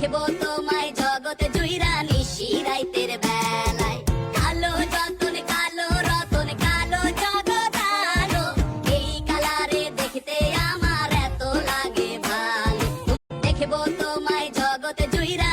দেখবো তোমায় জগতে জুইরা নিশি রাইতের বেলায়। কালো যতন কালো রতন কালো জগৎ আলো, এই কালারে দেখতে আমার এত লাগে ভালো। দেখবো তোমায় জগতে জুইরা